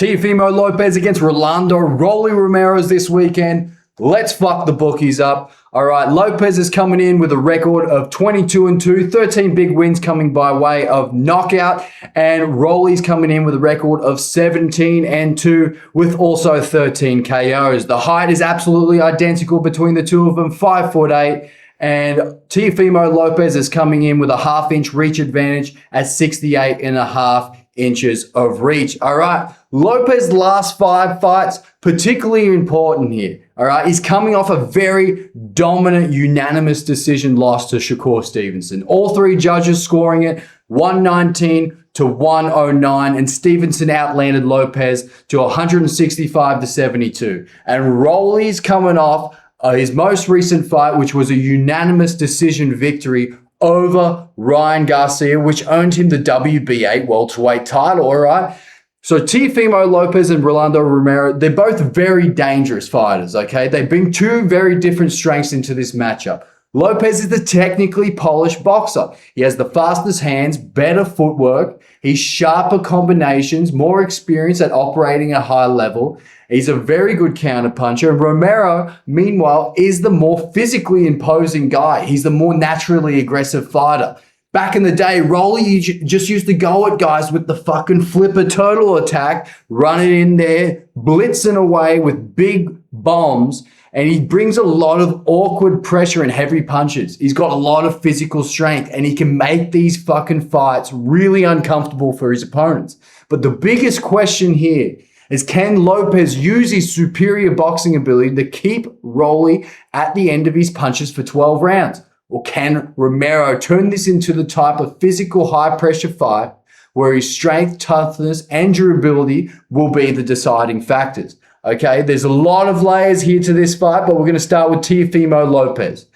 Teofimo Lopez against Rolly Romero's this weekend. Let's fuck the bookies up. All right, Lopez is coming in with a record of 22-2, 13 big wins coming by way of knockout, and Rolly's coming in with a record of 17-2 with also 13 KOs. The height is absolutely identical between the two of them, 5'8", and Teofimo Lopez is coming in with a half-inch reach advantage at 68.5 inches of reach. All right, Lopez's last 5 fights, particularly important here. All right, he's coming off a very dominant unanimous decision loss to Shakur Stevenson. All 3 judges scoring it 119 to 109, and Stevenson outlanded Lopez to 165 to 72. And Rolly's coming off his most recent fight, which was a unanimous decision victory over Ryan Garcia, which earned him the WBA welterweight title, all right? So Teofimo Lopez and Rolly Romero, they're both very dangerous fighters, okay? They bring 2 very different strengths into this matchup. Lopez is the technically polished boxer. He has the fastest hands, better footwork, he's sharper combinations, more experience at operating at a high level. He's a very good counterpuncher. And Romero, meanwhile, is the more physically imposing guy. He's the more naturally aggressive fighter. Back in the day, Rolly just used to go at guys with the fucking flipper turtle attack, running in there, blitzing away with big bombs, and he brings a lot of awkward pressure and heavy punches. He's got a lot of physical strength, and he can make these fucking fights really uncomfortable for his opponents. But the biggest question here is, can Lopez use his superior boxing ability to keep Rolly at the end of his punches for 12 rounds? Or can Romero turn this into the type of physical high-pressure fight where his strength, toughness, and durability will be the deciding factors? Okay, there's a lot of layers here to this fight, but we're going to start with Teofimo Lopez.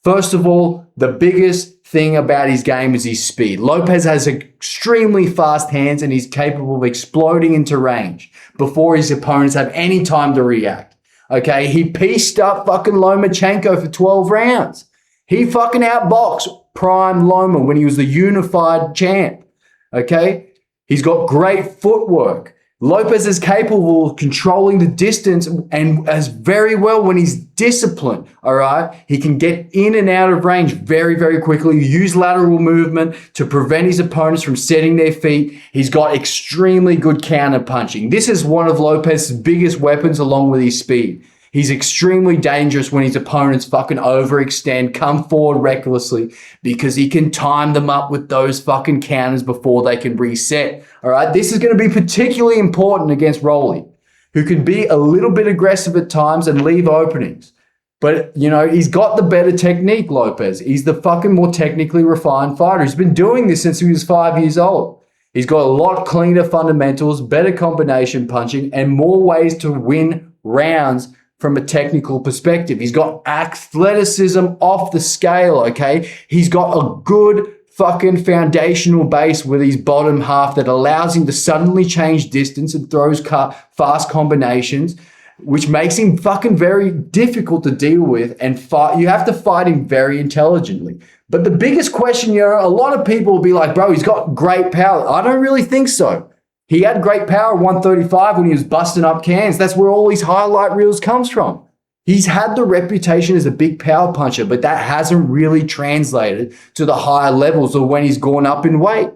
First of all, the biggest thing about his game is his speed. Lopez has extremely fast hands, and he's capable of exploding into range before his opponents have any time to react. Okay, he pieced up fucking Lomachenko for 12 rounds. He fucking outboxed prime Loma when he was the unified champ. Okay? He's got great footwork. Lopez is capable of controlling the distance and as very well when he's disciplined. All right? He can get in and out of range very, very quickly, use lateral movement to prevent his opponents from setting their feet. He's got extremely good counter punching. This is one of Lopez's biggest weapons along with his speed. He's extremely dangerous when his opponents fucking overextend, come forward recklessly, because he can time them up with those fucking counters before they can reset. All right, this is going to be particularly important against Rolly, who can be a little bit aggressive at times and leave openings. But, you know, he's got the better technique, Lopez. He's the fucking more technically refined fighter. He's been doing this since he was 5 years old. He's got a lot cleaner fundamentals, better combination punching, and more ways to win rounds from a technical perspective. He's got athleticism off the scale, okay? He's got a good fucking foundational base with his bottom half that allows him to suddenly change distance and throws fast combinations, which makes him fucking very difficult to deal with and fight. You have to fight him very intelligently. But the biggest question, you know, a lot of people will be like, bro, he's got great power. I don't really think so. He had great power at 135 when he was busting up cans. That's where all these highlight reels comes from. He's had the reputation as a big power puncher, but that hasn't really translated to the higher levels or when he's gone up in weight,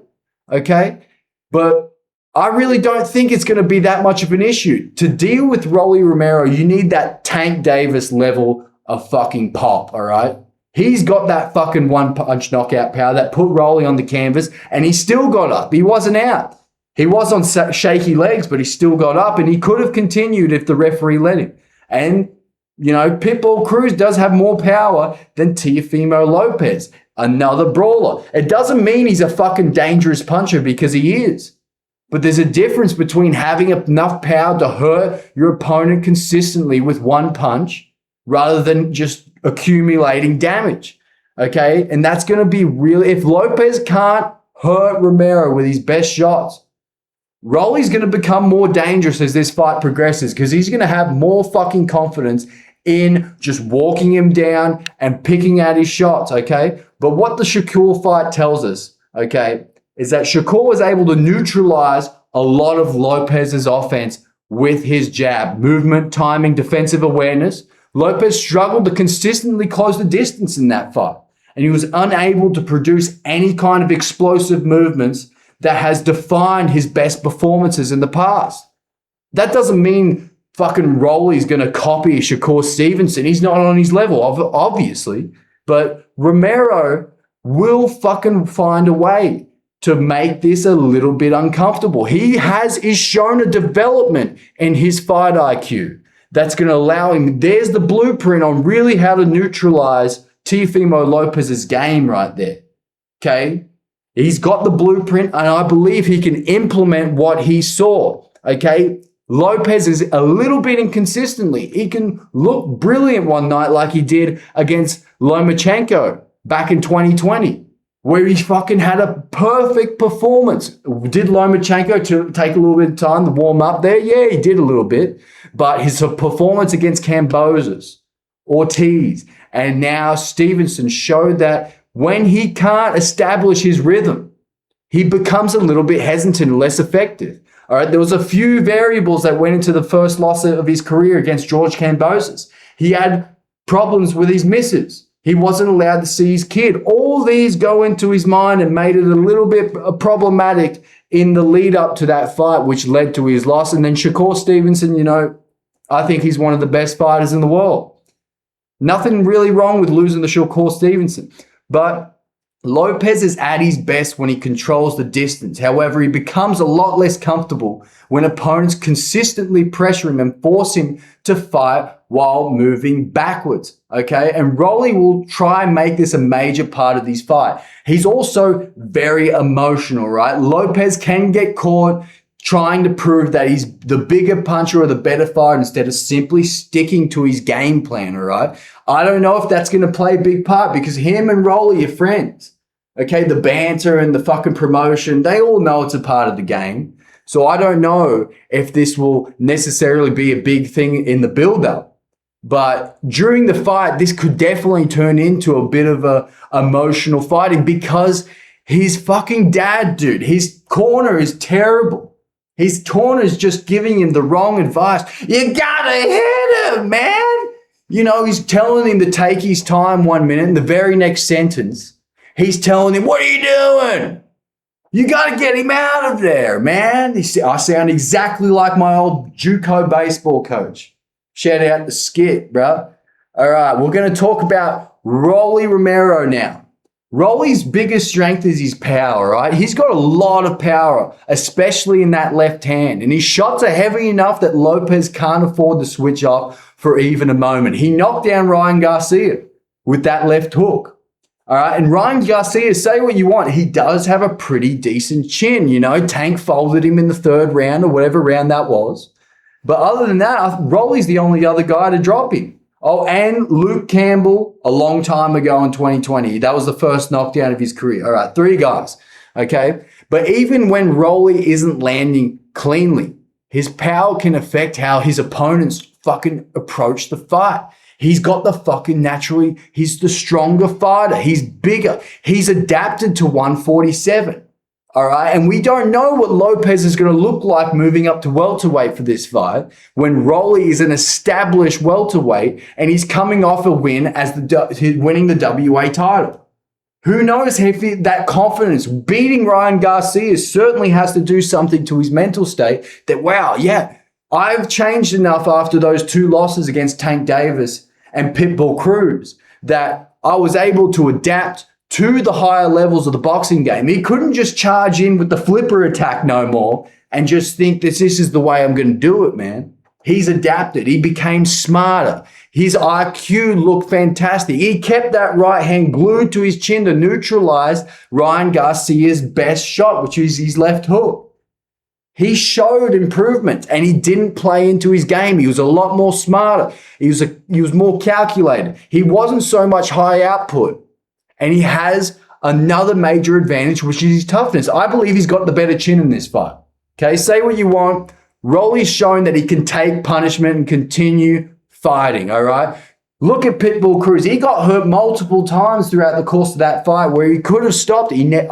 okay? But I really don't think it's going to be that much of an issue. To deal with Rolly Romero, you need that Tank Davis level of fucking pop, all right? He's got that fucking one-punch knockout power that put Rolly on the canvas, and he still got up. He wasn't out. He was on shaky legs, but he still got up, and he could have continued if the referee let him. And, you know, Pitbull Cruz does have more power than Teofimo Lopez, another brawler. It doesn't mean he's a fucking dangerous puncher, because he is. But there's a difference between having enough power to hurt your opponent consistently with one punch rather than just accumulating damage, okay? And that's going to be real. If Lopez can't hurt Romero with his best shots, Rolly's going to become more dangerous as this fight progresses, because he's going to have more fucking confidence in just walking him down and picking out his shots, okay? But what the Shakur fight tells us, okay, is that Shakur was able to neutralize a lot of Lopez's offense with his jab, movement, timing, defensive awareness. Lopez struggled to consistently close the distance in that fight, and he was unable to produce any kind of explosive movements that has defined his best performances in the past. That doesn't mean fucking Rolly's going to copy Shakur Stevenson. He's not on his level, obviously. But Romero will fucking find a way to make this a little bit uncomfortable. He is shown a development in his fight IQ that's going to allow him. There's the blueprint on really how to neutralize Teofimo Lopez's game right there. Okay? He's got the blueprint, and I believe he can implement what he saw. Okay? Lopez is a little bit inconsistently. He can look brilliant one night like he did against Lomachenko back in 2020, where he fucking had a perfect performance. Did Lomachenko take a little bit of time to warm up there? Yeah, he did a little bit. But his performance against Kambosos, Ortiz, and now Stevenson showed that when he can't establish his rhythm, he becomes a little bit hesitant and less effective. All right, there was a few variables that went into the first loss of his career against George Kambosos. He had problems with his misses. He wasn't allowed to see his kid. All these go into his mind and made it a little bit problematic in the lead up to that fight, which led to his loss. And then Shakur Stevenson, I think he's one of the best fighters in the world. Nothing really wrong with losing to Shakur Stevenson. But Lopez is at his best when he controls the distance. However, he becomes a lot less comfortable when opponents consistently pressure him and force him to fight while moving backwards. Okay? And Rolly will try and make this a major part of his fight. He's also very emotional, right? Lopez can get caught trying to prove that he's the bigger puncher or the better fighter instead of simply sticking to his game plan, all right? I don't know if that's going to play a big part because him and Rolly are friends, okay? The banter and the fucking promotion, they all know it's a part of the game. So I don't know if this will necessarily be a big thing in the build-up. But during the fight, this could definitely turn into a bit of a emotional fighting because his fucking dad, dude, his corner is terrible. His corner's just giving him the wrong advice. You gotta hit him, man. He's telling him to take his time 1 minute. And the very next sentence, he's telling him, what are you doing? You gotta get him out of there, man. I sound exactly like my old JUCO baseball coach. Shout out to Skit, bro. All right, we're going to talk about Rolly Romero now. Rolly's biggest strength is his power, right? He's got a lot of power, especially in that left hand. And his shots are heavy enough that Lopez can't afford to switch off for even a moment. He knocked down Ryan Garcia with that left hook. All right, and Ryan Garcia, say what you want, he does have a pretty decent chin. Tank folded him in the third round or whatever round that was. But other than that, Rolly's the only other guy to drop him. Oh, and Luke Campbell a long time ago in 2020. That was the first knockdown of his career. All right, 3 guys, okay? But even when Rolly isn't landing cleanly, his power can affect how his opponents fucking approach the fight. He's got the fucking naturally, he's the stronger fighter. He's bigger. He's adapted to 147. All right. And we don't know what Lopez is going to look like moving up to welterweight for this fight when Rolly is an established welterweight and he's coming off a win as winning the WA title. Who knows if that confidence, beating Ryan Garcia certainly has to do something to his mental state that, wow, yeah, I've changed enough after those 2 losses against Tank Davis and Pitbull Cruz that I was able to adapt to the higher levels of the boxing game. He couldn't just charge in with the flipper attack no more and just think that this is the way I'm going to do it, man. He's adapted. He became smarter. His IQ looked fantastic. He kept that right hand glued to his chin to neutralize Ryan Garcia's best shot, which is his left hook. He showed improvement and he didn't play into his game. He was a lot more smarter. He was more calculated. He wasn't so much high output. And he has another major advantage, which is his toughness. I believe he's got the better chin in this fight. Okay, say what you want. Rolly's shown that he can take punishment and continue fighting, all right? Look at Pitbull Cruz. He got hurt multiple times throughout the course of that fight where he could have stopped it.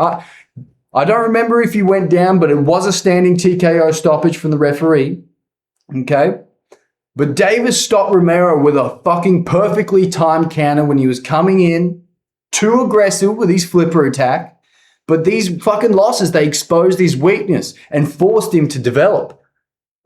I I don't remember if he went down, but it was a standing TKO stoppage from the referee. Okay? But Davis stopped Romero with a fucking perfectly timed counter when he was coming in, too aggressive with his flipper attack. But these fucking losses, they exposed his weakness and forced him to develop.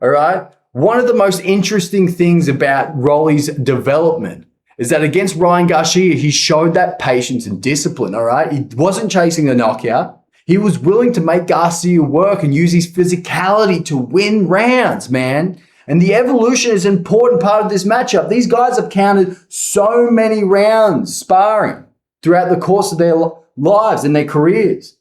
All right? One of the most interesting things about Rolly's development is that against Ryan Garcia, he showed that patience and discipline, all right? He wasn't chasing a knockout. He was willing to make Garcia work and use his physicality to win rounds, man. And the evolution is an important part of this matchup. These guys have counted so many rounds sparring throughout the course of their lives and their careers.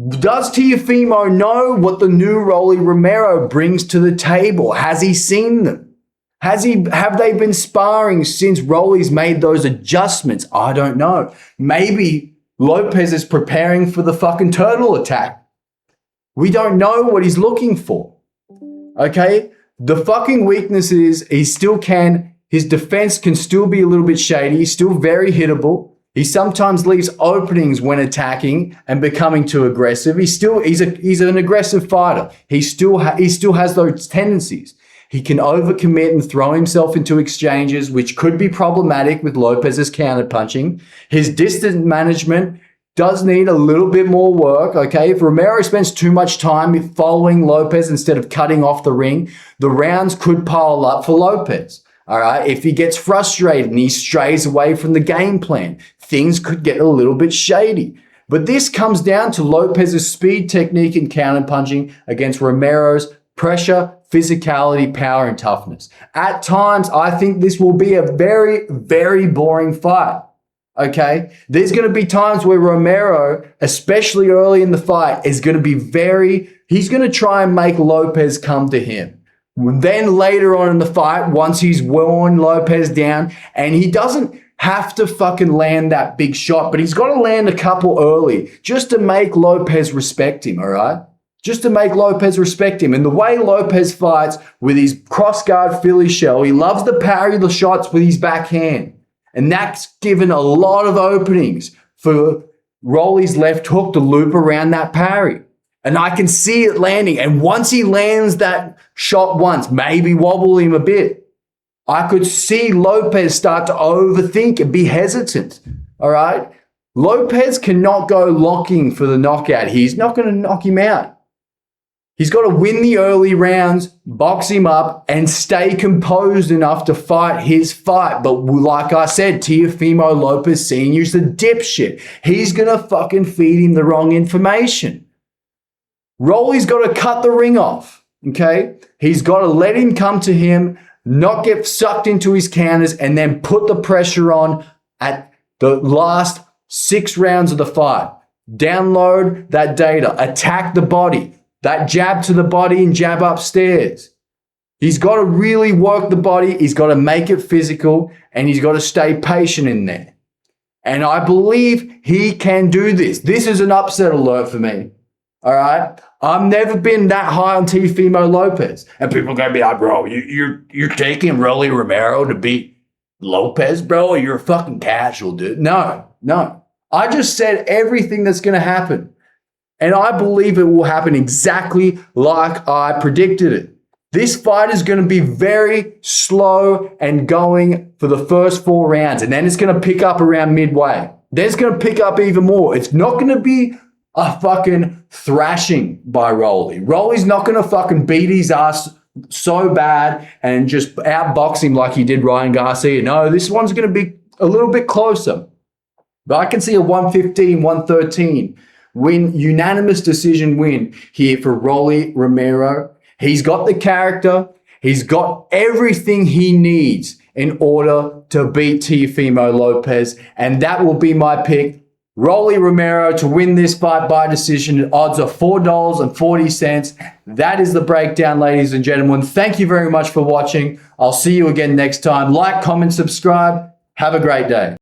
Does Teofimo know what the new Rolly Romero brings to the table? Has he seen them? Have they been sparring since Rolly's made those adjustments? I don't know. Maybe Lopez is preparing for the fucking turtle attack. We don't know what he's looking for. Okay? The fucking weakness is his defense can still be a little bit shady. He's still very hittable. He sometimes leaves openings when attacking and becoming too aggressive. He's an aggressive fighter. He still has those tendencies. He can overcommit and throw himself into exchanges, which could be problematic with Lopez's counterpunching. His distance management does need a little bit more work, okay? If Romero spends too much time following Lopez instead of cutting off the ring, the rounds could pile up for Lopez, all right? If he gets frustrated and he strays away from the game plan, things could get a little bit shady. But this comes down to Lopez's speed, technique, and counterpunching against Romero's pressure, physicality, power, and toughness. At times, I think this will be a very, very boring fight. Okay, there's going to be times where Romero, especially early in the fight, is going to be he's going to try and make Lopez come to him. Then later on in the fight, once he's worn Lopez down, and he doesn't have to fucking land that big shot, but he's got to land a couple early just to make Lopez respect him, all right? Just to make Lopez respect him. And the way Lopez fights with his cross-guard Philly shell, he loves to parry the shots with his backhand. And that's given a lot of openings for Rolly's left hook to loop around that parry. And I can see it landing. And once he lands that shot once, maybe wobble him a bit, I could see Lopez start to overthink and be hesitant. All right? Lopez cannot go locking for the knockout. He's not going to knock him out. He's got to win the early rounds, box him up, and stay composed enough to fight his fight. But like I said, Teofimo Lopez Sr.'s a dipshit. He's going to fucking feed him the wrong information. Rolly's got to cut the ring off, okay? He's got to let him come to him, not get sucked into his counters, and then put the pressure on at the last 6 rounds of the fight. Download that data. Attack the body. That jab to the body and jab upstairs. He's got to really work the body. He's got to make it physical, and he's got to stay patient in there. And I believe he can do this. This is an upset alert for me. All right? I've never been that high on Teofimo Lopez. And people are going to be like, bro, you're taking Rolly Romero to beat Lopez, bro? Or you're a fucking casual, dude. No. I just said everything that's going to happen. And I believe it will happen exactly like I predicted it. This fight is going to be very slow and going for the first 4 rounds. And then it's going to pick up around midway. Then it's going to pick up even more. It's not going to be a fucking thrashing by Rolly. Rolly's not going to fucking beat his ass so bad and just outbox him like he did Ryan Garcia. No, this one's going to be a little bit closer. But I can see a 115, 113 unanimous decision win here for Rolly Romero. He's got the character. He's got everything he needs in order to beat Teofimo Lopez. And that will be my pick. Rolly Romero to win this fight by decision at odds of $4.40. That is the breakdown, ladies and gentlemen. Thank you very much for watching. I'll see you again next time. Like, comment, subscribe. Have a great day.